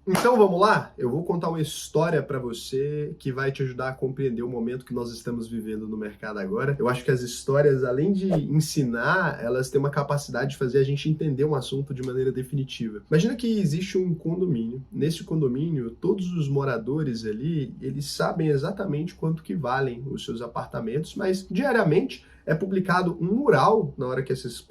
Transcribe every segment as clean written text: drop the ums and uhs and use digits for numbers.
Então vamos lá? Eu vou contar uma história para você que vai te ajudar a compreender o momento que nós estamos vivendo no mercado agora. Eu acho que as histórias, além de ensinar, elas têm uma capacidade de fazer a gente entender um assunto de maneira definitiva. Imagina que existe um condomínio. Nesse condomínio, todos os moradores ali, eles sabem exatamente quanto que valem os seus apartamentos, mas diariamente é publicado um mural na hora que esses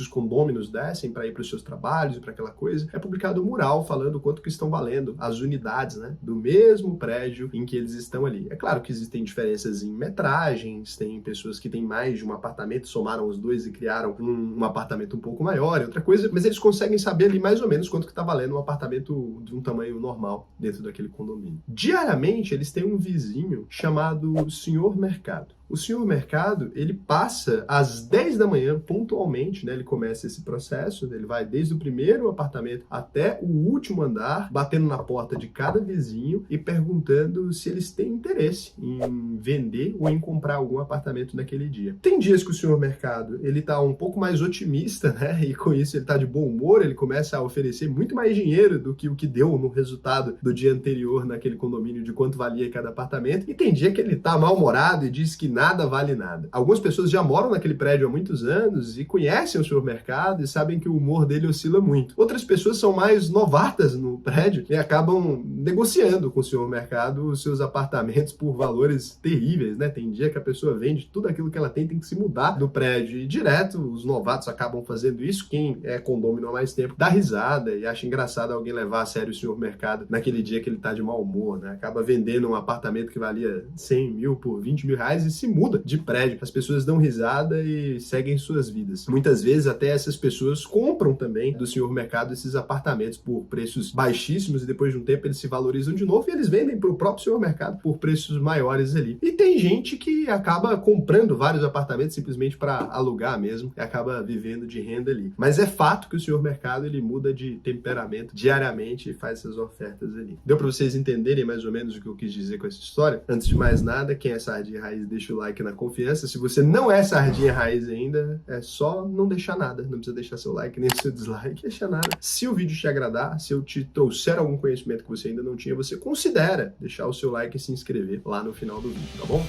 condôminos descem para ir para os seus trabalhos e para aquela coisa. É publicado um mural falando quanto que estão valendo as unidades, né, do mesmo prédio em que eles estão ali. É claro que existem diferenças em metragens, tem pessoas que têm mais de um apartamento, somaram os dois e criaram um apartamento um pouco maior e outra coisa, mas eles conseguem saber ali mais ou menos quanto que está valendo um apartamento de um tamanho normal dentro daquele condomínio. Diariamente, eles têm um vizinho chamado Senhor Mercado. O Senhor Mercado, ele passa às 10 da manhã, pontualmente, né? Ele começa esse processo, ele vai desde o primeiro apartamento até o último andar, batendo na porta de cada vizinho e perguntando se eles têm interesse em vender ou em comprar algum apartamento naquele dia. Tem dias que o Senhor Mercado, ele tá um pouco mais otimista, né? E com isso ele tá de bom humor, ele começa a oferecer muito mais dinheiro do que o que deu no resultado do dia anterior naquele condomínio de quanto valia cada apartamento. E tem dia que ele tá mal-humorado e diz que nada vale nada. Algumas pessoas já moram naquele prédio há muitos anos e conhecem o Senhor Mercado e sabem que o humor dele oscila muito. Outras pessoas são mais novatas no prédio e acabam negociando com o Senhor Mercado os seus apartamentos por valores terríveis, né? Tem dia que a pessoa vende tudo aquilo que ela tem que se mudar do prédio e direto os novatos acabam fazendo isso. Quem é condômino há mais tempo dá risada e acha engraçado alguém levar a sério o Senhor Mercado naquele dia que ele tá de mau humor, né? Acaba vendendo um apartamento que valia 100 mil por 20 mil reais e se muda de prédio. As pessoas dão risada e seguem suas vidas. Muitas vezes até essas pessoas compram também do Senhor Mercado esses apartamentos por preços baixíssimos e depois de um tempo eles se valorizam de novo e eles vendem para o próprio Senhor Mercado por preços maiores ali. E tem gente que acaba comprando vários apartamentos simplesmente para alugar mesmo e acaba vivendo de renda ali. Mas é fato que o Senhor Mercado ele muda de temperamento diariamente e faz essas ofertas ali. Deu para vocês entenderem mais ou menos o que eu quis dizer com essa história? Antes de mais nada, quem é Sardinha Raiz, deixa o like na confiança. Se você não é Sardinha Raiz ainda, é só não deixar nada. Não precisa deixar seu like nem seu dislike, deixa nada. Se o vídeo te agradar, se eu te trouxer algum conhecimento que você ainda não tinha, você considera deixar o seu like e se inscrever lá no final do vídeo, tá bom?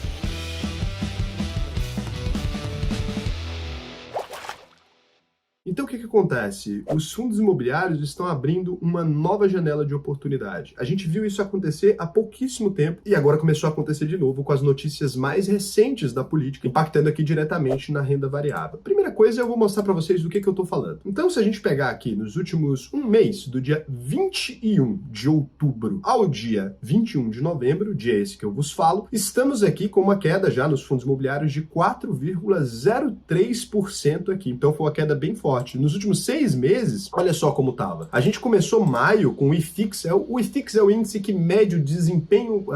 Então o que acontece? Os fundos imobiliários estão abrindo uma nova janela de oportunidade. A gente viu isso acontecer há pouquíssimo tempo e agora começou a acontecer de novo com as notícias mais recentes da política, impactando aqui diretamente na renda variável. Primeira coisa, eu vou mostrar para vocês do que eu estou falando. Então, se a gente pegar aqui nos últimos um mês, do dia 21 de outubro ao dia 21 de novembro, dia esse que eu vos falo, estamos aqui com uma queda já nos fundos imobiliários de 4,03% aqui. Então, foi uma queda bem forte. Nos últimos 6 meses, olha só como estava. A gente começou maio com o IFIX. O IFIX é o índice que mede o desempenho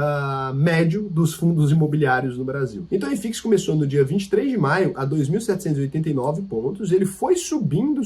médio dos fundos imobiliários no Brasil. Então o IFIX começou no dia 23 de maio a 2.789 pontos. Ele foi subindo,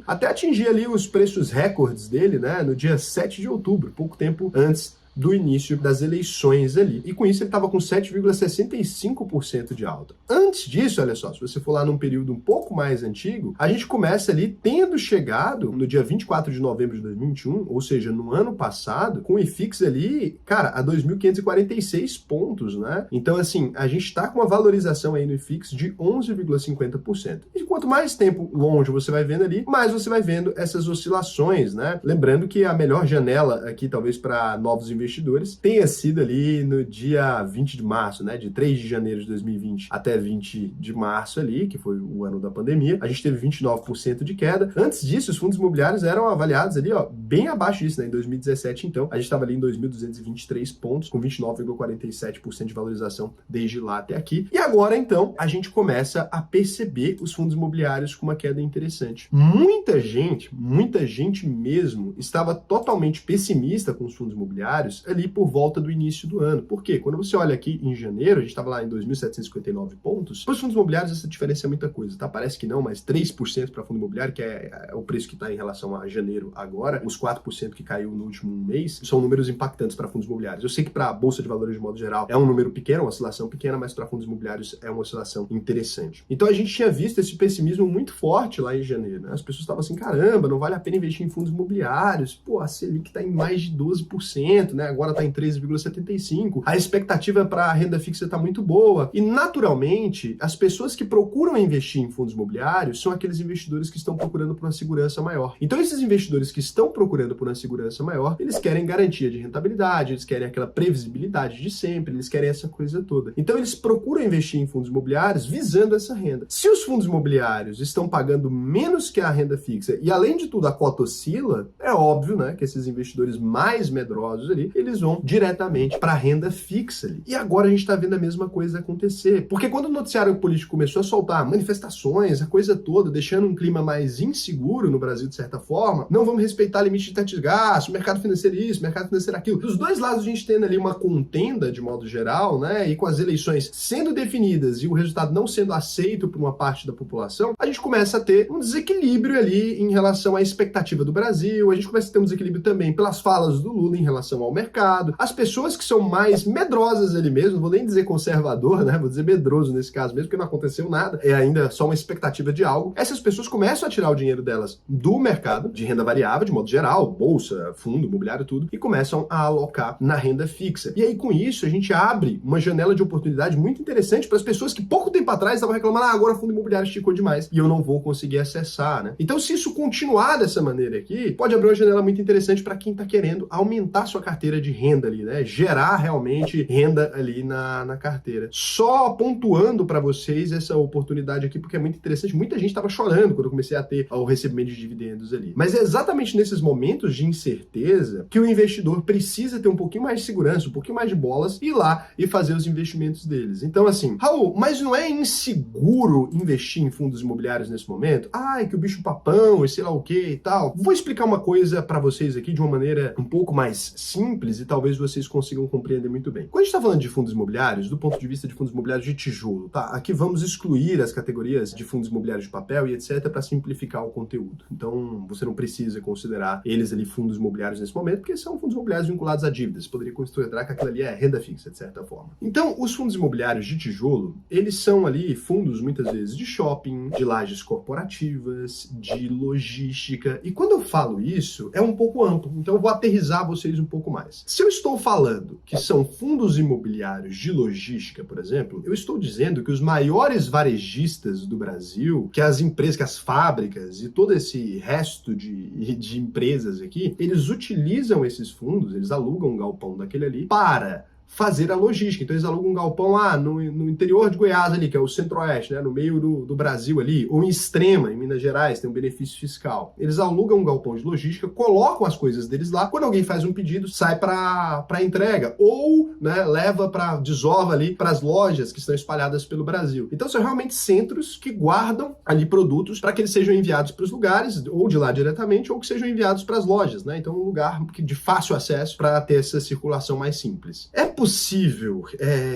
até atingir ali os preços recordes dele, né, no dia 7 de outubro, pouco tempo antes do início das eleições ali. E com isso ele estava com 7,65% de alta. Antes disso, olha só, se você for lá num período um pouco mais antigo, a gente começa ali tendo chegado no dia 24 de novembro de 2021, ou seja, no ano passado, com o IFIX ali, cara, a 2.546 pontos, né? Então, assim, a gente está com uma valorização aí no IFIX de 11,50%. E quanto mais tempo longe você vai vendo ali, mais você vai vendo essas oscilações, né? Lembrando que a melhor janela aqui, talvez para novos investidores, tenha sido ali no dia 20 de março, né? De 3 de janeiro de 2020 até 20 de março ali, que foi o ano da pandemia. A gente teve 29% de queda. Antes disso, os fundos imobiliários eram avaliados ali, ó, bem abaixo disso, né? Em 2017, então, a gente estava ali em 2.223 pontos, com 29,47% de valorização desde lá até aqui. E agora, então, a gente começa a perceber os fundos imobiliários com uma queda interessante. Muita gente mesmo, estava totalmente pessimista com os fundos imobiliários imobiliários ali por volta do início do ano. Por quê? Quando você olha aqui em janeiro, a gente estava lá em 2.759 pontos, para os fundos imobiliários essa diferença é muita coisa, tá? Parece que não, mas 3% para fundo imobiliário, que é o preço que está em relação a janeiro agora, os 4% que caiu no último mês, são números impactantes para fundos imobiliários. Eu sei que para a Bolsa de Valores de modo geral é um número pequeno, uma oscilação pequena, mas para fundos imobiliários é uma oscilação interessante. Então a gente tinha visto esse pessimismo muito forte lá em janeiro, né? As pessoas estavam assim, caramba, não vale a pena investir em fundos imobiliários, pô, a Selic está em mais de 12%, né? Agora está em 13,75%, a expectativa para a renda fixa está muito boa, e naturalmente as pessoas que procuram investir em fundos imobiliários são aqueles investidores que estão procurando por uma segurança maior. Então esses investidores que estão procurando por uma segurança maior, eles querem garantia de rentabilidade, eles querem aquela previsibilidade de sempre, eles querem essa coisa toda. Então eles procuram investir em fundos imobiliários visando essa renda. Se os fundos imobiliários estão pagando menos que a renda fixa e além de tudo a cota oscila, é óbvio, né, que esses investidores mais medrosos ali, eles vão diretamente para a renda fixa ali. E agora a gente está vendo a mesma coisa acontecer, porque quando o noticiário político começou a soltar manifestações, a coisa toda, deixando um clima mais inseguro no Brasil de certa forma, não vamos respeitar limite de teto de gasto, mercado financeiro isso, mercado financeiro aquilo. Dos dois lados a gente tendo ali uma contenda de modo geral, né, e com as eleições sendo definidas e o resultado não sendo aceito por uma parte da população, a gente começa a ter um desequilíbrio ali em relação à expectativa do Brasil, a gente começa a ter um desequilíbrio também pelas falas do Lula em relação ao mercado. As pessoas que são mais medrosas ali mesmo, não vou nem dizer conservador, né, vou dizer medroso nesse caso mesmo, porque não aconteceu nada, é ainda só uma expectativa de algo. Essas pessoas começam a tirar o dinheiro delas do mercado de renda variável, de modo geral, bolsa, fundo, imobiliário, tudo, e começam a alocar na renda fixa. E aí, com isso, a gente abre uma janela de oportunidade muito interessante para as pessoas que pouco tempo atrás estavam reclamando, agora o fundo imobiliário esticou demais e eu não vou conseguir acessar, né? Então, se isso continuar dessa maneira aqui, pode abrir uma janela muito interessante para quem está querendo aumentar sua carteira de renda ali, né? Gerar realmente renda ali na carteira. Só pontuando para vocês essa oportunidade aqui, porque é muito interessante. Muita gente estava chorando quando eu comecei a ter o recebimento de dividendos ali. Mas é exatamente nesses momentos de incerteza que o investidor precisa ter um pouquinho mais de segurança, um pouquinho mais de bolas, ir lá e fazer os investimentos deles. Então, assim, Raul, mas não é inseguro investir em fundos imobiliários nesse momento? Ai, que o bicho papão e sei lá o que e tal. Vou explicar uma coisa para vocês aqui de uma maneira um pouco mais simples e talvez vocês consigam compreender muito bem. Quando a gente está falando de fundos imobiliários, do ponto de vista de fundos imobiliários de tijolo, tá? Aqui vamos excluir as categorias de fundos imobiliários de papel e etc. para simplificar o conteúdo. Então, você não precisa considerar eles ali fundos imobiliários nesse momento, porque são fundos imobiliários vinculados a dívidas. Você poderia considerar que aquilo ali é renda fixa, de certa forma. Então, os fundos imobiliários de tijolo, eles são ali fundos, muitas vezes, de shopping, de lajes corporativas, de logística. E quando eu falo isso, é um pouco amplo. Então, eu vou aterrissar vocês um pouco mais. Se eu estou falando que são fundos imobiliários de logística, por exemplo, eu estou dizendo que os maiores varejistas do Brasil, que as empresas, que as fábricas e todo esse resto de empresas aqui, eles utilizam esses fundos, eles alugam um galpão daquele ali para fazer a logística. Então eles alugam um galpão no interior de Goiás ali, que é o centro-oeste, né, no meio do Brasil ali, ou em Extrema, em Minas Gerais, tem um benefício fiscal. Eles alugam um galpão de logística, colocam as coisas deles lá, quando alguém faz um pedido, sai para entrega, ou, né, leva para desova ali para as lojas que estão espalhadas pelo Brasil. Então são realmente centros que guardam ali produtos para que eles sejam enviados para os lugares, ou de lá diretamente, ou que sejam enviados para as lojas, né? Então um lugar de fácil acesso para ter essa circulação mais simples. É possível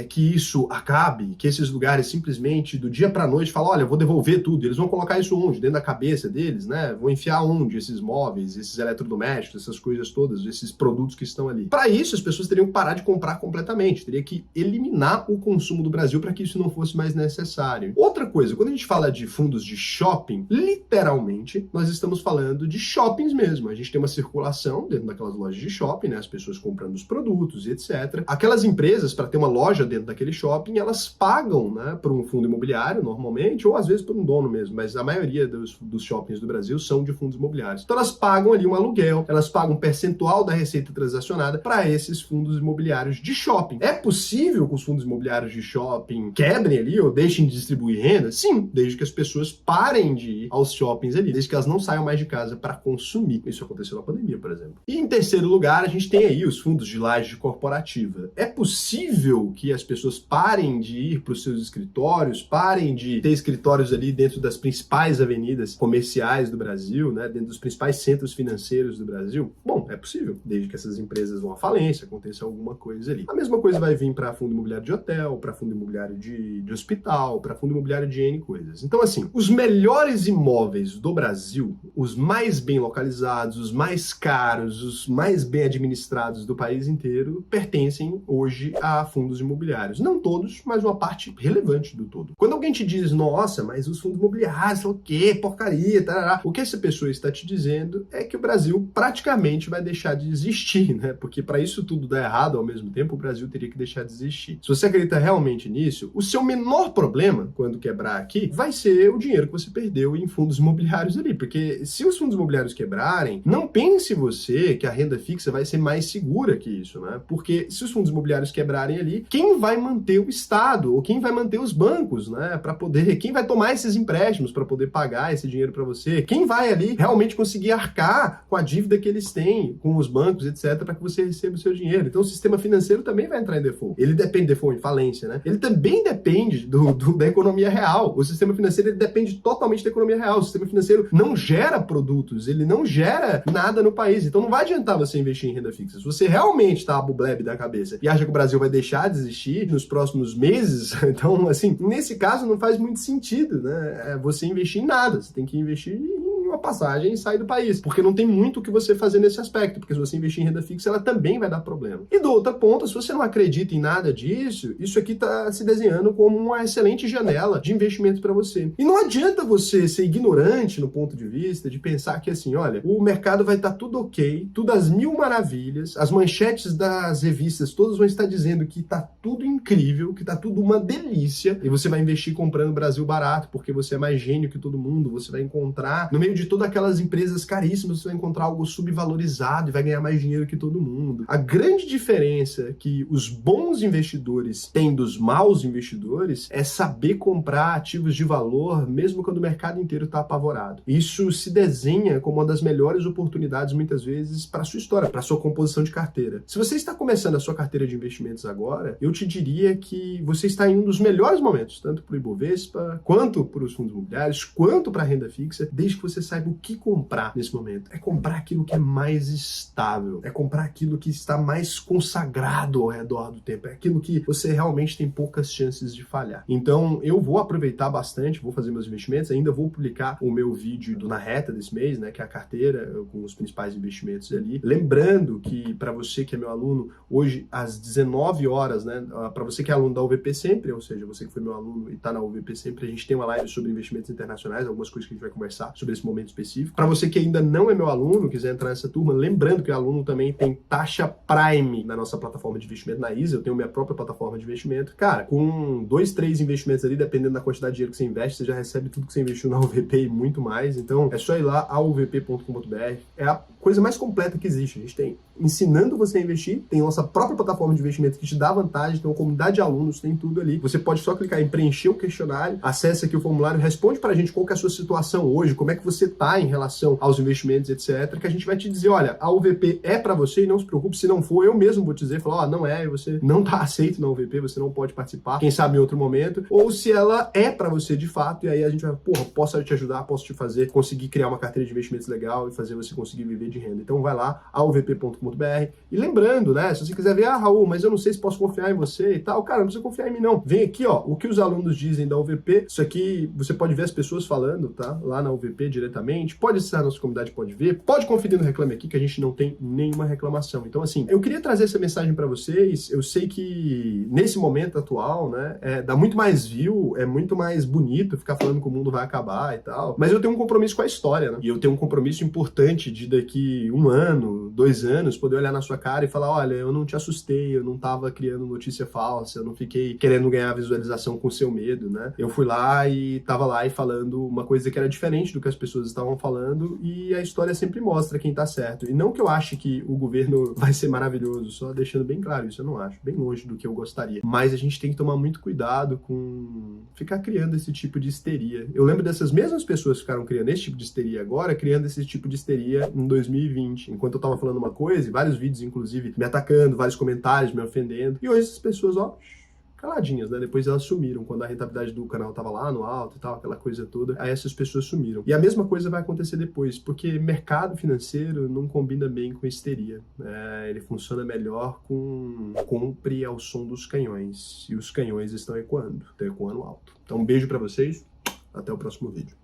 que isso acabe, que esses lugares simplesmente do dia para a noite falam, olha, eu vou devolver tudo, eles vão colocar isso onde? Dentro da cabeça deles, né? Vão enfiar onde esses móveis, esses eletrodomésticos, essas coisas todas, esses produtos que estão ali. Para isso, as pessoas teriam que parar de comprar completamente, teria que eliminar o consumo do Brasil para que isso não fosse mais necessário. Outra coisa, quando a gente fala de fundos de shopping, literalmente, nós estamos falando de shoppings mesmo. A gente tem uma circulação dentro daquelas lojas de shopping, né? As pessoas comprando os produtos e etc. Aquelas empresas, para ter uma loja dentro daquele shopping, elas pagam, né, por um fundo imobiliário, normalmente, ou às vezes por um dono mesmo, mas a maioria dos shoppings do Brasil são de fundos imobiliários. Então elas pagam ali um aluguel, elas pagam um percentual da receita transacionada para esses fundos imobiliários de shopping. É possível que os fundos imobiliários de shopping quebrem ali ou deixem de distribuir renda? Sim, desde que as pessoas parem de ir aos shoppings ali, desde que elas não saiam mais de casa para consumir. Isso aconteceu na pandemia, por exemplo. E em terceiro lugar, a gente tem aí os fundos de laje corporativa. É possível que as pessoas parem de ir para os seus escritórios, parem de ter escritórios ali dentro das principais avenidas comerciais do Brasil, né, dentro dos principais centros financeiros do Brasil? Bom, é possível, desde que essas empresas vão à falência, aconteça alguma coisa ali. A mesma coisa vai vir para fundo imobiliário de hotel, para fundo imobiliário de hospital, para fundo imobiliário de N coisas. Então, assim, os melhores imóveis do Brasil, os mais bem localizados, os mais caros, os mais bem administrados do país inteiro, pertencem hoje a fundos imobiliários. Não todos, mas uma parte relevante do todo. Quando alguém te diz, nossa, mas os fundos imobiliários, o quê? Porcaria, tarará. O que essa pessoa está te dizendo é que o Brasil praticamente vai deixar de existir, né? Porque para isso tudo dar errado ao mesmo tempo, o Brasil teria que deixar de existir. Se você acredita realmente nisso, o seu menor problema, quando quebrar aqui, vai ser o dinheiro que você perdeu em fundos imobiliários ali. Porque se os fundos imobiliários quebrarem, não pense você que a renda fixa vai ser mais segura que isso, né? Porque se os fundos imobiliários quebrarem ali, quem vai manter o Estado? Ou quem vai manter os bancos, né? Para poder, quem vai tomar esses empréstimos para poder pagar esse dinheiro para você? Quem vai ali realmente conseguir arcar com a dívida que eles têm com os bancos, etc, para que você receba o seu dinheiro? Então o sistema financeiro também vai entrar em default. Ele depende de default, em falência, né? Ele também depende da economia real. O sistema financeiro ele depende totalmente da economia real. O sistema financeiro não gera produtos, ele não gera nada no país. Então não vai adiantar você investir em renda fixa. Se você realmente tá abubleb da cabeça e acha que o Brasil vai deixar de existir nos próximos meses, então, assim, nesse caso não faz muito sentido, né? Você investir em nada. Você tem que investir em uma passagem e sair do país, porque não tem muito o que você fazer nesse aspecto, porque se você investir em renda fixa, ela também vai dar problema. E do outro ponto, se você não acredita em nada disso, isso aqui tá se desenhando como uma excelente janela de investimento para você. E não adianta você ser ignorante no ponto de vista de pensar que assim, olha, o mercado vai estar tudo ok, tudo às mil maravilhas, as manchetes das revistas todas vão estar dizendo que tá tudo incrível, que tá tudo uma delícia, e você vai investir comprando Brasil barato, porque você é mais gênio que todo mundo, você vai encontrar no meio de todas aquelas empresas caríssimas, você vai encontrar algo subvalorizado e vai ganhar mais dinheiro que todo mundo. A grande diferença que os bons investidores têm dos maus investidores é saber comprar ativos de valor mesmo quando o mercado inteiro está apavorado. Isso se desenha como uma das melhores oportunidades muitas vezes para a sua história, para a sua composição de carteira. Se você está começando a sua carteira de investimentos agora, eu te diria que você está em um dos melhores momentos, tanto para o Ibovespa, quanto para os fundos imobiliários, quanto para a renda fixa, desde que você saiba o que comprar nesse momento. É comprar aquilo que é mais estável, é comprar aquilo que está mais consagrado ao redor do tempo, é aquilo que você realmente tem poucas chances de falhar. Então, eu vou aproveitar bastante, vou fazer meus investimentos, ainda vou publicar o meu vídeo na reta desse mês, né, que é a carteira com os principais investimentos ali. Lembrando que para você que é meu aluno, hoje às 19 horas, né, para você que é aluno da UVP Sempre, ou seja, você que foi meu aluno e está na UVP Sempre, a gente tem uma live sobre investimentos internacionais, algumas coisas que a gente vai conversar sobre esse momento específico. Para você que ainda não é meu aluno, quiser entrar nessa turma, lembrando que o aluno também tem taxa Prime na nossa plataforma de investimento na ISA, eu tenho minha própria plataforma de investimento. Cara, com 2, 3 investimentos ali, dependendo da quantidade de dinheiro que você investe, você já recebe tudo que você investiu na UVP e muito mais. Então, é só ir lá, auvp.com.br. É a coisa mais completa que existe. A gente tem ensinando você a investir, tem nossa própria plataforma de investimento que te dá vantagem, tem uma comunidade de alunos, tem tudo ali. Você pode só clicar em preencher o questionário, acessa aqui o formulário, responde pra gente qual que é a sua situação hoje, como é que você tá em relação aos investimentos, etc, que a gente vai te dizer, olha, a UVP é pra você e não se preocupe, se não for, eu mesmo vou te dizer, falar, ó, não é, você não tá aceito na UVP, você não pode participar, quem sabe em outro momento, ou se ela é pra você de fato, e aí a gente vai, porra, posso te ajudar, posso te fazer conseguir criar uma carteira de investimentos legal e fazer você conseguir viver de renda. Então vai lá, auvp.com.br. E lembrando, né, se você quiser ver, Raul, mas eu não sei se posso confiar em você e tal, cara, não precisa confiar em mim não. Vem aqui, ó, o que os alunos dizem da UVP, isso aqui você pode ver as pessoas falando, tá, lá na UVP diretamente, pode acessar a nossa comunidade, pode ver, pode conferir no Reclame Aqui, que a gente não tem nenhuma reclamação. Então, assim, eu queria trazer essa mensagem pra vocês, eu sei que nesse momento atual, né, dá muito mais view, é muito mais bonito ficar falando que o mundo vai acabar e tal, mas eu tenho um compromisso com a história, né, e eu tenho um compromisso importante de daqui 1 ano, 2 anos, poder olhar na sua cara e falar, olha, eu não te assustei, eu não tava criando notícia falsa, eu não fiquei querendo ganhar visualização com seu medo, né? Eu fui lá e tava lá e falando uma coisa que era diferente do que as pessoas estavam falando e a história sempre mostra quem tá certo. E não que eu ache que o governo vai ser maravilhoso, só deixando bem claro, isso eu não acho, bem longe do que eu gostaria. Mas a gente tem que tomar muito cuidado com ficar criando esse tipo de histeria. Eu lembro dessas mesmas pessoas que ficaram criando esse tipo de histeria agora, criando esse tipo de histeria em 2020. Enquanto eu tava falando uma coisa, vocês, e vários vídeos, inclusive, me atacando, vários comentários, me ofendendo. E hoje essas pessoas, ó, caladinhas, né? Depois elas sumiram, quando a rentabilidade do canal tava lá no alto e tal, aquela coisa toda, aí essas pessoas sumiram. E a mesma coisa vai acontecer depois, porque mercado financeiro não combina bem com histeria. Ele funciona melhor com compre ao som dos canhões. E os canhões estão ecoando alto. Então um beijo pra vocês, até o próximo vídeo.